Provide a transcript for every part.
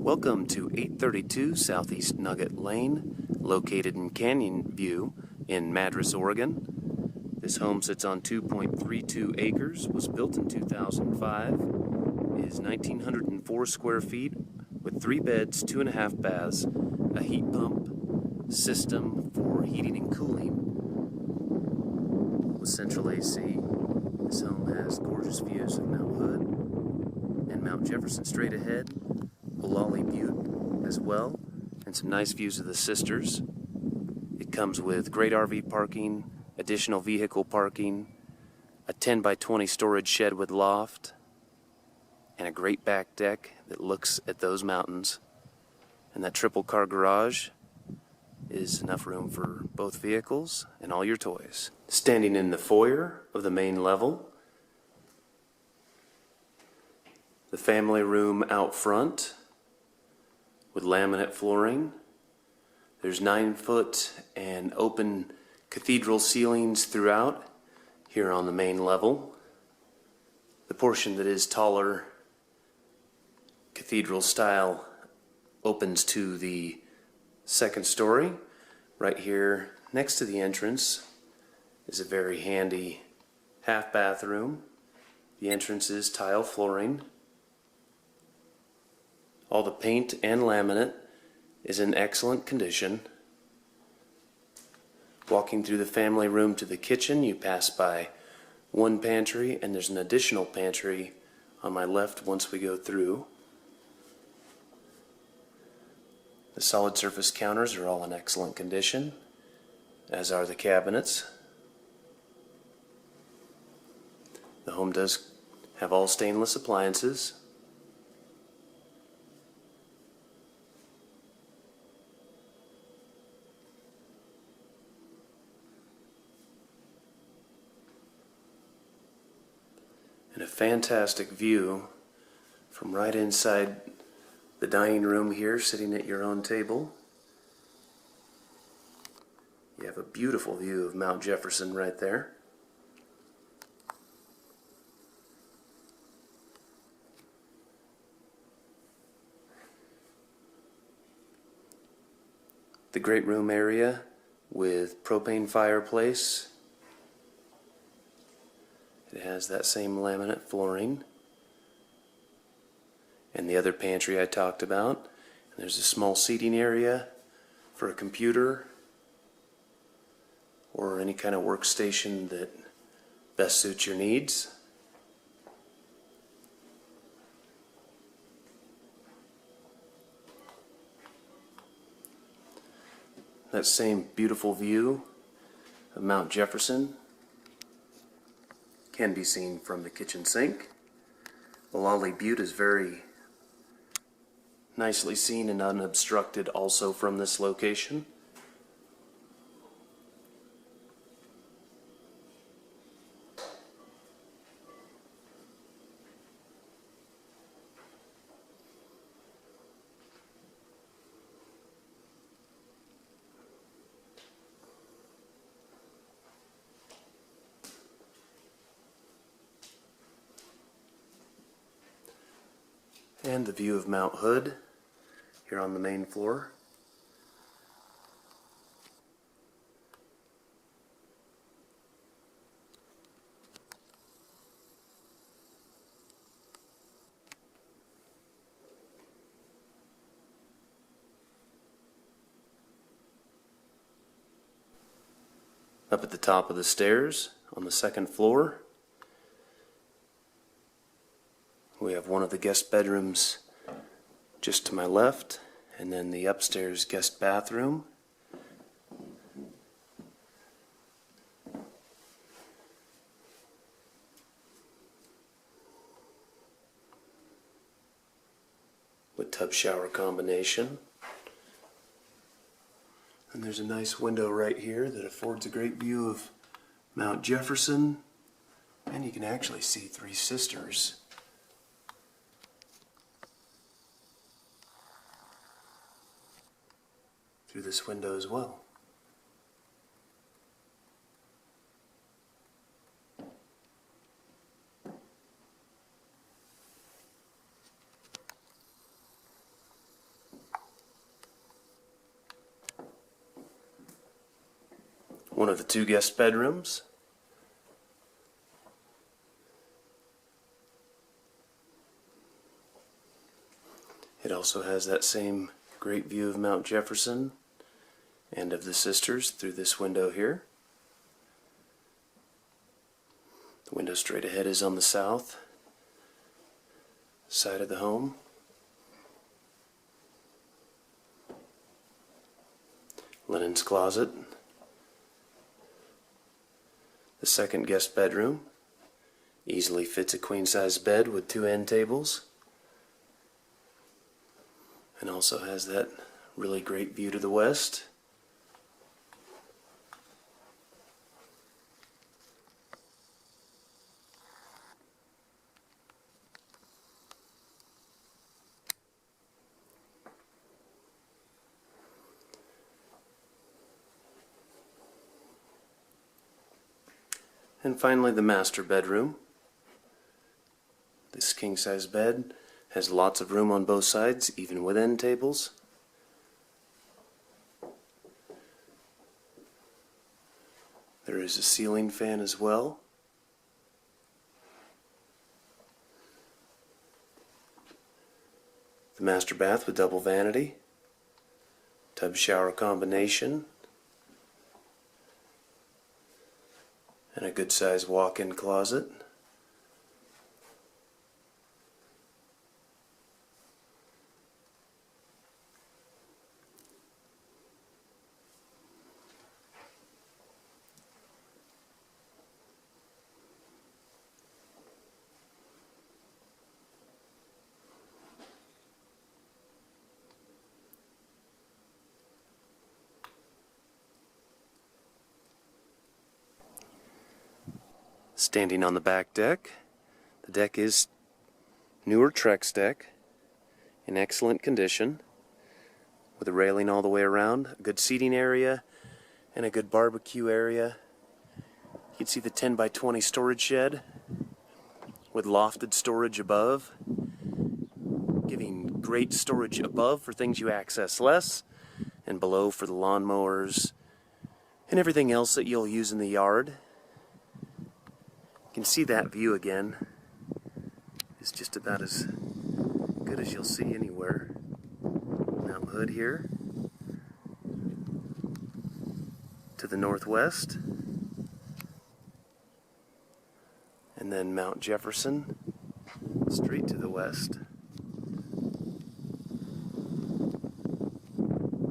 Welcome to 832 Southeast Nugget Lane, located in Canyon View in Madras, Oregon. This home sits on 2.32 acres, was built in 2005, is 1,904 square feet with 3 beds, 2.5 baths, a heat pump, system for heating and cooling with central AC. This home has gorgeous views of Mount Hood and Mount Jefferson straight ahead, Lolly Butte as well, and some nice views of the Sisters. It comes with great RV parking, additional vehicle parking, a 10 by 20 storage shed with loft, and a great back deck that looks at those mountains. And that triple car garage is enough room for both vehicles and all your toys. Standing in the foyer of the main level, the family room out front with laminate flooring. There's 9-foot and open cathedral ceilings throughout here on the main level. The portion that is taller, cathedral style, opens to the second story. Right here next to the entrance is a very handy half bathroom. The entrance is tile flooring. All the paint and laminate is in excellent condition. Walking through the family room to the kitchen, you pass by one pantry, and there's an additional pantry on my left once we go through. The solid surface counters are all in excellent condition, as are the cabinets. The home does have all stainless appliances. And a fantastic view from right inside the dining room here, sitting at your own table. You have a beautiful view of Mount Jefferson right there. The great room area with propane fireplace. It has that same laminate flooring. And the other pantry I talked about. And there's a small seating area for a computer or any kind of workstation that best suits your needs. That same beautiful view of Mount Jefferson can be seen from the kitchen sink. The Lolly Butte is very nicely seen and unobstructed also from this location. And the view of Mount Hood here on the main floor. Up at the top of the stairs on the second floor, we have one of the guest bedrooms just to my left, and then the upstairs guest bathroom. With tub shower combination. And there's a nice window right here that affords a great view of Mount Jefferson, and you can actually see Three Sisters through this window as well. One of the 2 guest bedrooms. It also has that same great view of Mount Jefferson and of the sisters through this window here. The window straight ahead is on the south side of the home. Linens closet. The 2nd guest bedroom easily fits a queen-size bed with 2 end tables, and also has that really great view to the west. And finally, the master bedroom. This king-size bed has lots of room on both sides, even with end tables. There is a ceiling fan as well. The master bath with double vanity, tub shower combination, and a good sized walk-in closet. Standing on the back deck, the deck is newer Trex deck in excellent condition with a railing all the way around, a good seating area, and a good barbecue area. You can see the 10 by 20 storage shed with lofted storage above, giving great storage above for things you access less, and below for the lawnmowers and everything else that you'll use in the yard. You can see that view again. It's just about as good as you'll see anywhere. Mount Hood here to the northwest, and then Mount Jefferson straight to the west.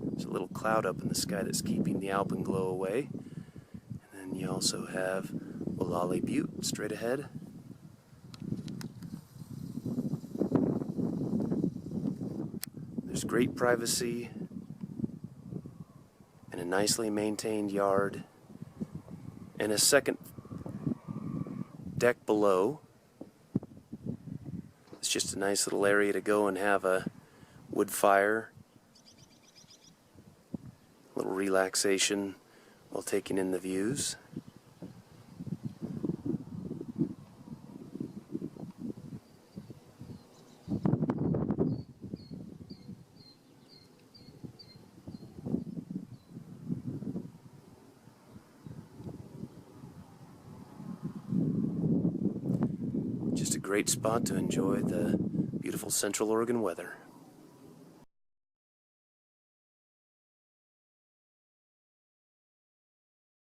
There's a little cloud up in the sky that's keeping the alpenglow away, and then you also have Lolly Butte straight ahead. There's great privacy and a nicely maintained yard and a second deck below. It's just a nice little area to go and have a wood fire, a little relaxation while taking in the views. Just a great spot to enjoy the beautiful Central Oregon weather.